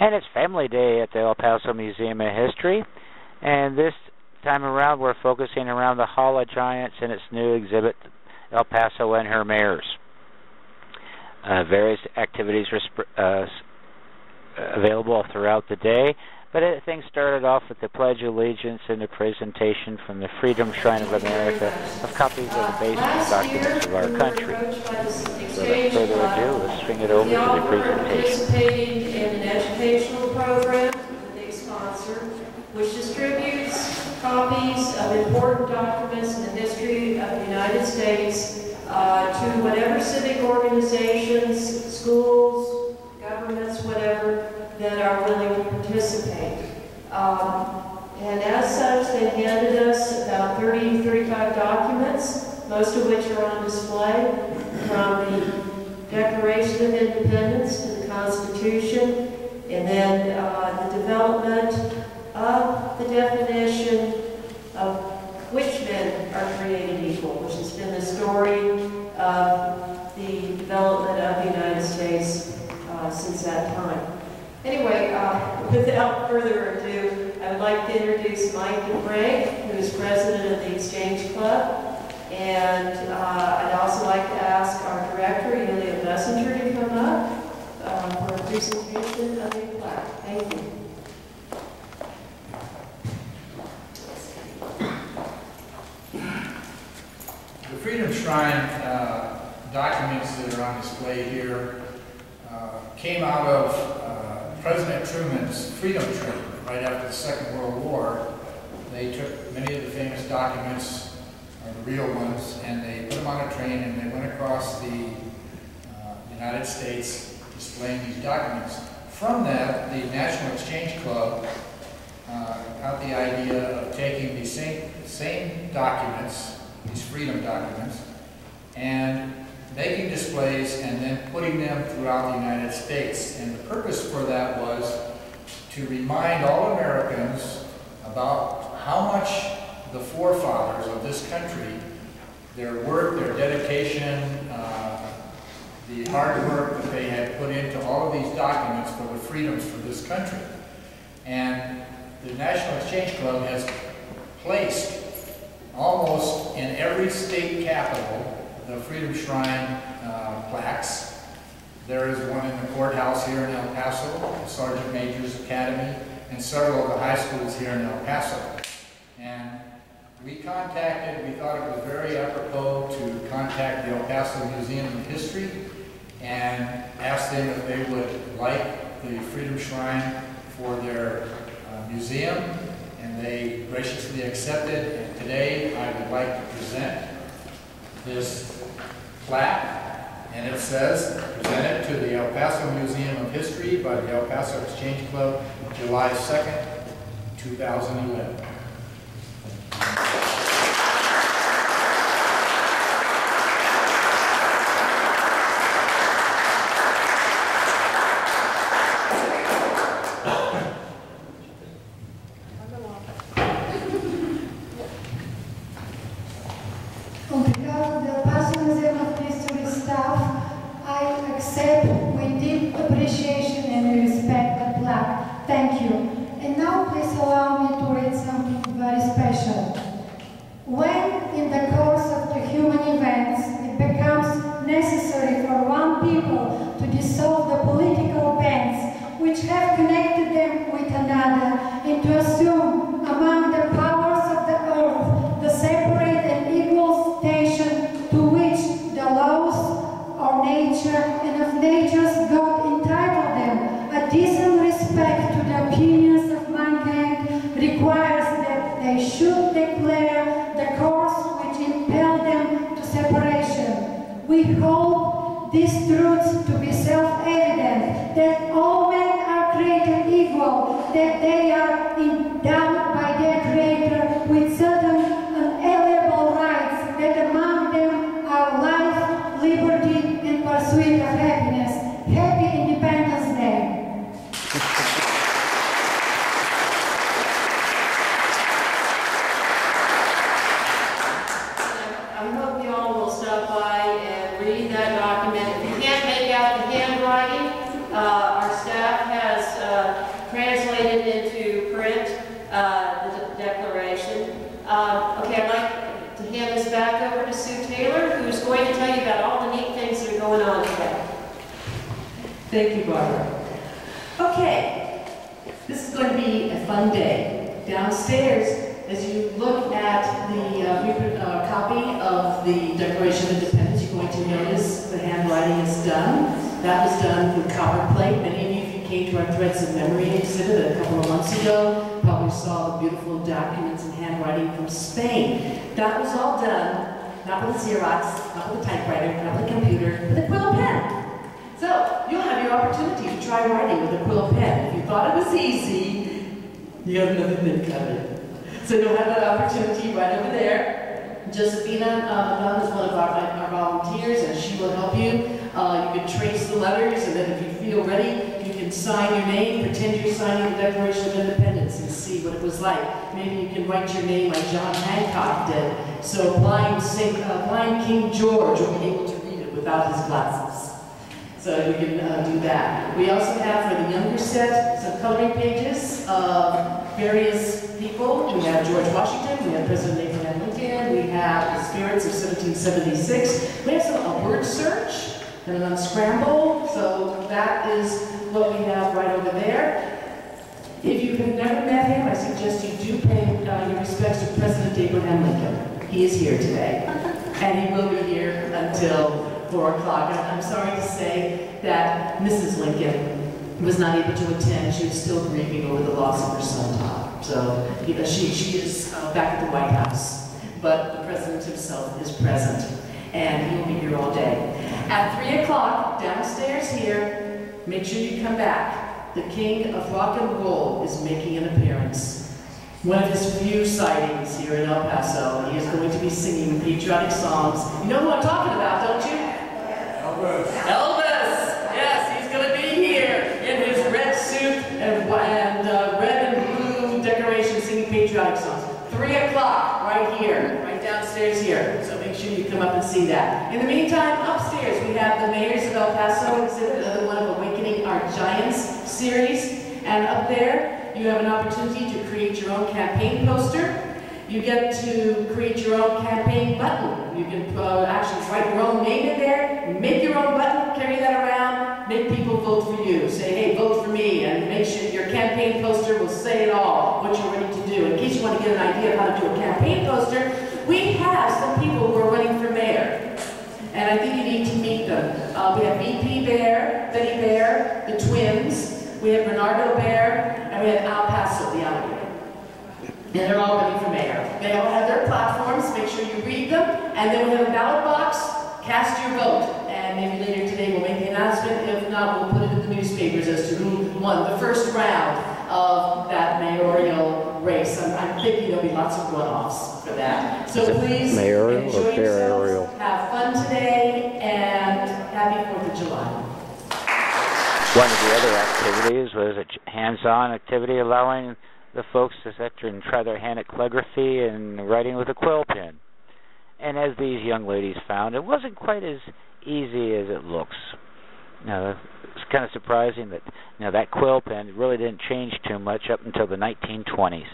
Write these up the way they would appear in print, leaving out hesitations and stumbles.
And it's Family Day at the El Paso Museum of History. And this time around, we're focusing around the Hall of Giants and its new exhibit, El Paso and Her Mayors. Various activities are available throughout the day, but things started off with the Pledge of Allegiance and the presentation from the Freedom Shrine of America of copies of the basic documents of our country. So without further ado, let's swing it over to the presentation. Participating in an educational program that they sponsor, which distributes copies of important documents in the history of the United States to whatever civic organizations, schools, governments, whatever, that are willing to participate. And as such, they handed us about 35 documents, most of which are on display, from the Declaration of Independence to the Constitution, and then the development of the definition of which men are created equal, which has been the story of the development of the United States since that time. Anyway, without further ado, I would like to introduce Mike DeFrank, who is president of the Exchange Club. And I'd also like to ask our director, Elia Messenger, to come up for a presentation of the plaque. Thank you. The Freedom Shrine documents that are on display here came out of President Truman's Freedom Trip right after the Second World War. They took many of the famous documents, or the real ones, and they put them on a train and they went across the United States displaying these documents. From that, the National Exchange Club got the idea of taking these same documents, these freedom documents, and making displays and then putting them throughout the United States. And the purpose for that was to remind all Americans about how much the forefathers of this country, their work, their dedication, the hard work that they had put into all of these documents for the freedoms for this country. And the National Exchange Club has placed almost in every state capital the Freedom Shrine plaques. There is one in the courthouse here in El Paso, the Sergeant Major's Academy, and several of the high schools here in El Paso. And we thought it was very apropos to contact the El Paso Museum of History and ask them if they would like the Freedom Shrine for their museum, and they graciously accepted. And today I would like to present this plaque, and it says, presented to the El Paso Museum of History by the El Paso Exchange Club, July 2nd, 2011. On behalf of the El Paso Museum of History staff, I accept with deep appreciation and respect the plaque. Thank you. And now please allow me to read something very special. When in the course of the human events it becomes necessary for one people to dissolve the political bands which have connected them with another, and to assume among the powers of the earth the separate and equal station to which the laws of nature and of nature's God entitle them, a decent respect to the opinions of mankind requires that they should declare the course which impelled them to separation. We hold these truths to be self-evident, that all men are created equal, that they are endowed by their Creator with certain unalienable rights, that among them are life, liberty, and pursuit of happiness. Happy Independence Day! I hope you all will stop by and read that document. If you can't make out the handwriting, our staff has Okay, I'd like to hand this back over to Sue Taylor, who's going to tell you about all the neat things that are going on today. Thank you, Barbara. Okay, this is going to be a fun day. Downstairs, as you look at the copy of the Declaration of Independence, you're going to notice the handwriting is done. That was done with copper plate. Many of you, if you came to our Threads of Memory exhibit a couple of months ago, probably saw the beautiful documents and handwriting from Spain. That was all done, not with a Xerox, not with a typewriter, not with a computer, with a quill pen. So, you'll have your opportunity to try writing with a quill pen. If you thought it was easy, you have another thing coming. So you'll have that opportunity right over there. Josephina Dunn is one of our volunteers, and she will help you. You can trace the letters, and then if you feel ready, you can sign your name, pretend you're signing the Declaration of Independence, and see what it was like. Maybe you can write your name like John Hancock did, so blind King George will be able to read it without his glasses. So you can do that. We also have, for the younger set, some coloring pages of various people. We have George Washington, we have President Abraham Lincoln, we have the spirits of 1776. We have a word search and an unscramble. So that is what we have right over there. If you have never met him, I suggest you do pay your respects to President Abraham Lincoln. He is here today, and he will be here until 4 o'clock. And I'm sorry to say that Mrs. Lincoln was not able to attend. She was still grieving over the loss of her son, Tom. So she is back at the White House. But the President himself is present, and he will be here all day. At 3 o'clock, downstairs here, make sure you come back. The King of Rock and Roll is making an appearance. One of his few sightings here in El Paso. He is going to be singing patriotic songs. You know who I'm talking about, don't you? Elvis. Elvis! Yes, he's going to be here in his red suit and red and blue decoration singing patriotic songs. 3 o'clock, right here, right downstairs here. So make sure you come up and see that. In the meantime, upstairs we have the Mayors of El Paso exhibit, another one of Awakening Our Giants series. And up there, you have an opportunity to create your own campaign poster. You get to create your own campaign button. You can actually write your own name in there, make your own button, carry that around, make people vote for you. Say, hey, vote for me, and make sure your campaign poster will say it all, what you're ready to do. In case you want to get an idea of how to do a campaign poster, we have some people who are running for mayor, and I think you need to meet them. We have BP Bear, Betty Bear, the twins, we have Bernardo Bear, and we have Al Paso, the alligator. And they're all running for mayor. They all have their platforms, make sure you read them, and then we have a ballot box, cast your vote. And maybe later today we'll make the announcement. If not, we'll put it in the newspapers as to who won the first round of that mayoral race. I'm thinking there'll be lots of runoffs for that. So please enjoy yourselves, have fun today, and happy 4th of July. One of the other activities was a hands-on activity allowing the folks to sit and try their hand at calligraphy and writing with a quill pen. And as these young ladies found, it wasn't quite as easy as it looks. It's kind of surprising that that quill pen really didn't change too much up until the 1920s.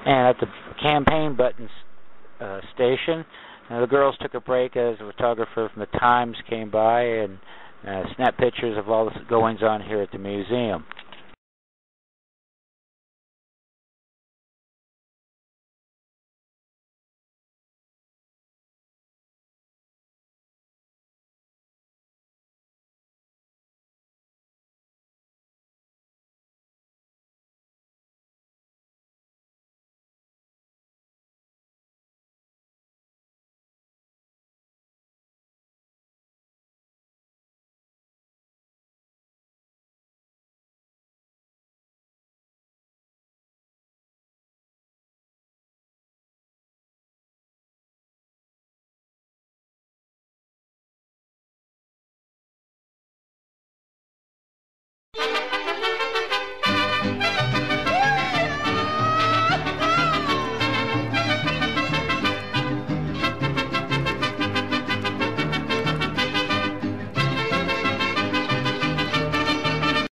And at the campaign buttons station, the girls took a break as a photographer from the Times came by and snapped pictures of all the goings-on here at the museum.